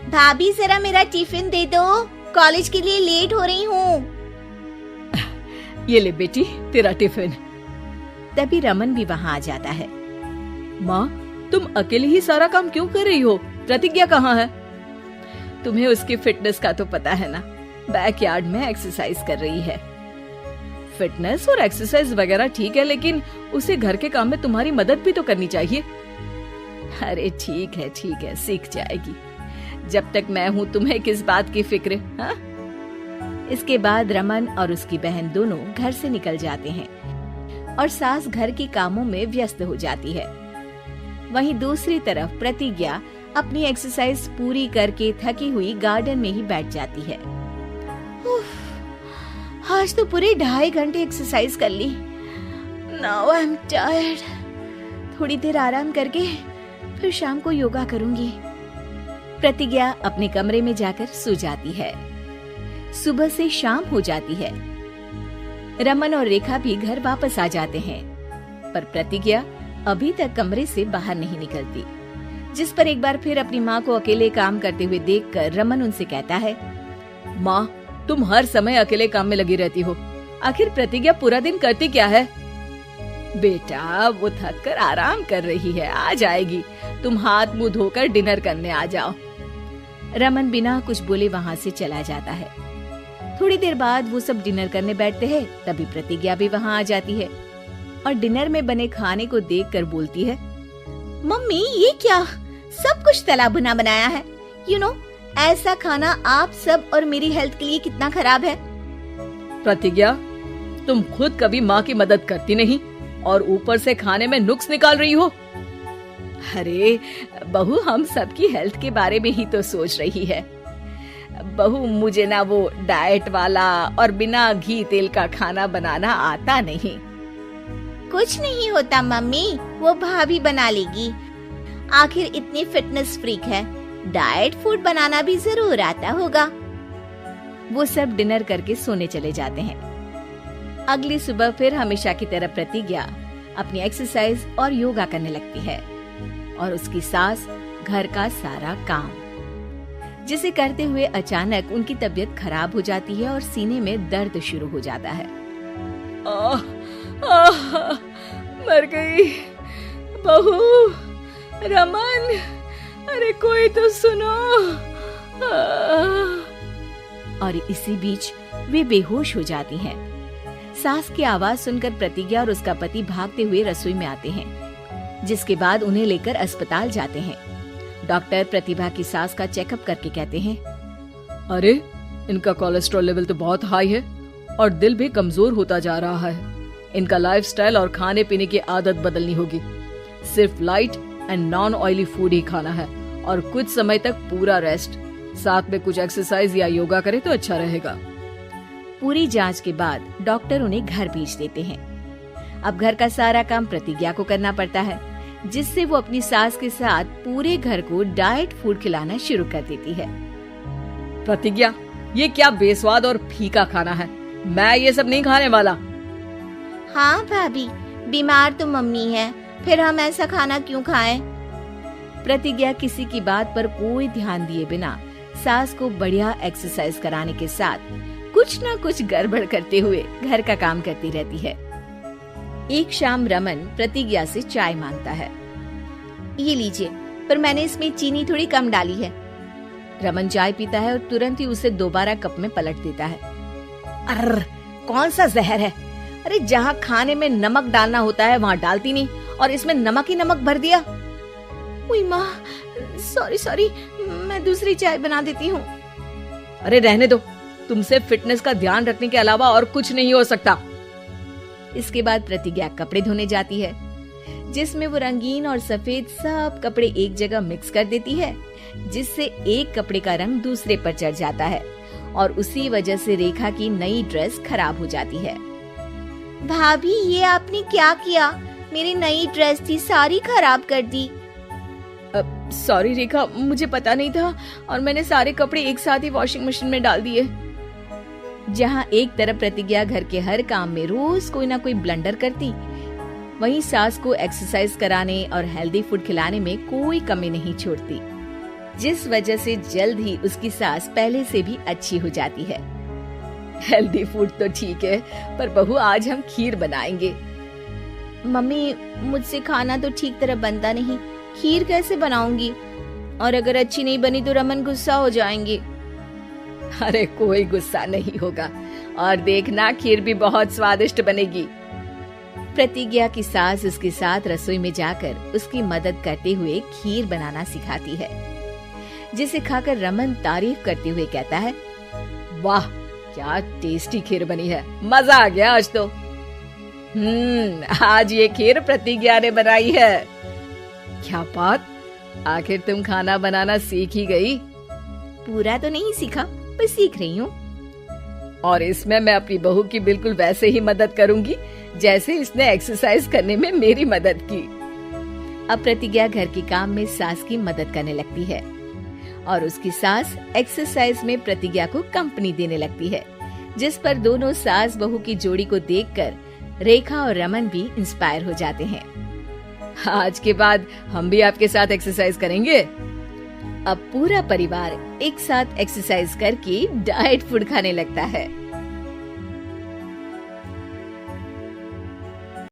भाभी जरा मेरा टिफिन दे दो, कॉलेज के लिए लेट हो रही हूँ। ये ले बेटी तेरा टिफिन। तभी रमन भी वहाँ आ जाता है। माँ, तुम अकेले ही सारा काम क्यों कर रही हो? प्रतिज्ञा कहाँ है? तुम्हें उसकी फिटनेस का तो पता है ना, बैकयार्ड में एक्सरसाइज कर रही है। फिटनेस और एक्सरसाइज वगैरह ठीक है, लेकिन उसे घर के काम में तुम्हारी मदद भी तो करनी चाहिए। अरे ठीक है, सीख जाएगी। जब तक मैं हूँ तुम्हें किस बात की फिक्र, हाँ? इसके बाद रमन और उसकी बहन दोनों घर से निकल जाते हैं और सास घर के कामों में व्यस्त हो जाती है। वहीं दूसरी तरफ प्रतिज्ञा अपनी एक्सरसाइज पूरी करके थकी हुई गार्डन में ही बैठ जाती है। आज तो पूरे 2.5 घंटे एक्सरसाइज कर ली। Now I am tired. थोड़ी देर आराम करके फिर शाम को योगा करूंगी। प्रतिज्ञा अपने कमरे में जाकर सो जाती है। सुबह से शाम हो जाती है। रमन और रेखा भी घर वापस आ जाते हैं, पर प्रतिज्ञा अभी तक कमरे से बाहर नहीं निकलती, जिस पर एक बार फिर अपनी माँ को अकेले काम करते हुए देखकर रमन उनसे कहता है, माँ, तुम हर समय अकेले काम में लगी रहती हो। आखिर प्रतिज्ञा पूरा दिन करती क्या है? बेटा वो थक कर आराम कर रही है, आ जाएगी। तुम हाथ मुंह धोकर डिनर करने आ जाओ। रमन बिना कुछ बोले वहाँ से चला जाता है। थोड़ी देर बाद वो सब डिनर करने बैठते हैं। तभी प्रतिज्ञा भी वहाँ आ जाती है और डिनर में बने खाने को देखकर बोलती है, मम्मी ये क्या, सब कुछ तला भुना बनाया है। यू नो, ऐसा खाना आप सब और मेरी हेल्थ के लिए कितना खराब है। प्रतिज्ञा, तुम खुद कभी माँ की मदद करती नहीं और ऊपर से खाने में नुक्स निकाल रही हो। अरे बहू, हम सबकी हेल्थ के बारे में ही तो सोच रही है। बहू, मुझे ना वो डाइट वाला और बिना घी तेल का खाना बनाना आता नहीं। कुछ नहीं होता मम्मी, वो भाभी बना लेगी। आखिर इतनी फिटनेस फ्रीक है, डाइट फूड बनाना भी जरूर आता होगा। वो सब डिनर करके सोने चले जाते हैं। अगली सुबह फिर हमेशा की तरह प्रतिज्ञा अपनी एक्सरसाइज और योगा करने लगती है और उसकी सास घर का सारा काम, जिसे करते हुए अचानक उनकी तबीयत खराब हो जाती है और सीने में दर्द शुरू हो जाता है। मर गई बहू। रमन, अरे कोई तो सुनो। और इसी बीच वे बेहोश हो जाती हैं। सास की आवाज सुनकर प्रतिज्ञा और उसका पति भागते हुए रसोई में आते हैं, जिसके बाद उन्हें लेकर अस्पताल जाते हैं। डॉक्टर प्रतिभा की सास का चेकअप करके कहते हैं, अरे इनका कोलेस्ट्रॉल लेवल तो बहुत हाई है और दिल भी कमजोर होता जा रहा है। इनका लाइफस्टाइल और खाने पीने की आदत बदलनी होगी। सिर्फ light and non oily food ही खाना है और कुछ समय तक पूरा रेस्ट, साथ में कुछ एक्सरसाइज या योगा करे तो अच्छा रहेगा। पूरी जांच के बाद डॉक्टर उन्हें घर भेज देते हैं। अब घर का सारा काम प्रतिज्ञा को करना पड़ता है, जिससे वो अपनी सास के साथ पूरे घर को डाइट फूड खिलाना शुरू कर देती है। प्रतिज्ञा, ये क्या बेस्वाद और फीका खाना है, मैं ये सब नहीं खाने वाला। हाँ भाभी, बीमार तो मम्मी है, फिर हम ऐसा खाना क्यों खाएं? प्रतिज्ञा किसी की बात पर कोई ध्यान दिए बिना सास को बढ़िया एक्सरसाइज कराने के साथ कुछ न कुछ गड़बड़ करते हुए घर का काम करती रहती है। एक शाम रमन प्रतिज्ञा से चाय मांगता है। ये लीजिए, पर मैंने इसमें चीनी थोड़ी कम डाली है। रमन चाय पीता है और तुरंत ही उसे दोबारा कप में पलट देता है। अर्र, कौन सा जहर है? अरे जहाँ खाने में नमक डालना होता है वहाँ डालती नहीं और इसमें नमक ही नमक भर दिया। उई माँ, सॉरी, मैं दूसरी चाय बना देती हूँ। अरे रहने दो, तुमसे फिटनेस का ध्यान रखने के अलावा और कुछ नहीं हो सकता। इसके बाद प्रतिज्ञा कपड़े धोने जाती है, जिसमें वो रंगीन और सफेद सब कपड़े एक जगह मिक्स कर देती है, जिससे एक कपड़े का रंग दूसरे पर चढ़ जाता है और उसी वजह से रेखा की नई ड्रेस खराब हो जाती है। भाभी, ये आपने क्या किया? मेरी नई ड्रेस थी, सारी खराब कर दी। सॉरी रेखा, मुझे पता नहीं था और मैंने सारे कपड़े एक साथ ही वॉशिंग मशीन में डाल दिए। जहाँ एक तरफ प्रतिज्ञा घर के हर काम में रोज कोई ना कोई ब्लंडर करती, वहीं सास को एक्सरसाइज कराने और हेल्दी फूड खिलाने में कोई कमी नहीं छोड़ती। जिस वजह से जल्द ही उसकी सांस पहले से भी अच्छी हो जाती है। हेल्दी फूड तो ठीक है, पर बहू आज हम खीर बनाएंगे। मम्मी, मुझसे खाना तो ठीक तरह बनता नहीं, खीर कैसे बनाऊंगी? और अगर अच्छी नहीं बनी तो रमन गुस्सा हो जाएंगे। अरे कोई गुस्सा नहीं होगा, और देखना खीर भी बहुत स्वादिष्ट बनेगी। प्रतिज्ञा की सास उसके साथ रसोई में जाकर उसकी मदद करते हुए खीर बनाना सिखाती है, जिसे खाकर रमन तारीफ करते हुए कहता है, वाह क्या टेस्टी खीर बनी है, मजा आ गया आज तो। आज ये खीर प्रतिज्ञा ने बनाई है। क्या बात, आखिर तुम खाना बनाना सीख ही गई? पूरा तो नहीं सीखा, पर सीख रही हूँ। और इसमें मैं अपनी बहू की बिल्कुल वैसे ही मदद करूंगी जैसे इसने एक्सरसाइज करने में मेरी मदद की। अब प्रतिज्ञा घर के काम में सास की मदद करने लगती है और उसकी सास एक्सरसाइज में प्रतिज्ञा को कंपनी देने लगती है, जिस पर दोनों सास बहू की जोड़ी को देखकर रेखा और रमन भी इंस्पायर हो जाते हैं। आज के बाद हम भी आपके साथ एक्सरसाइज करेंगे। अब पूरा परिवार एक साथ एक्सरसाइज करके डाइट फूड खाने लगता है।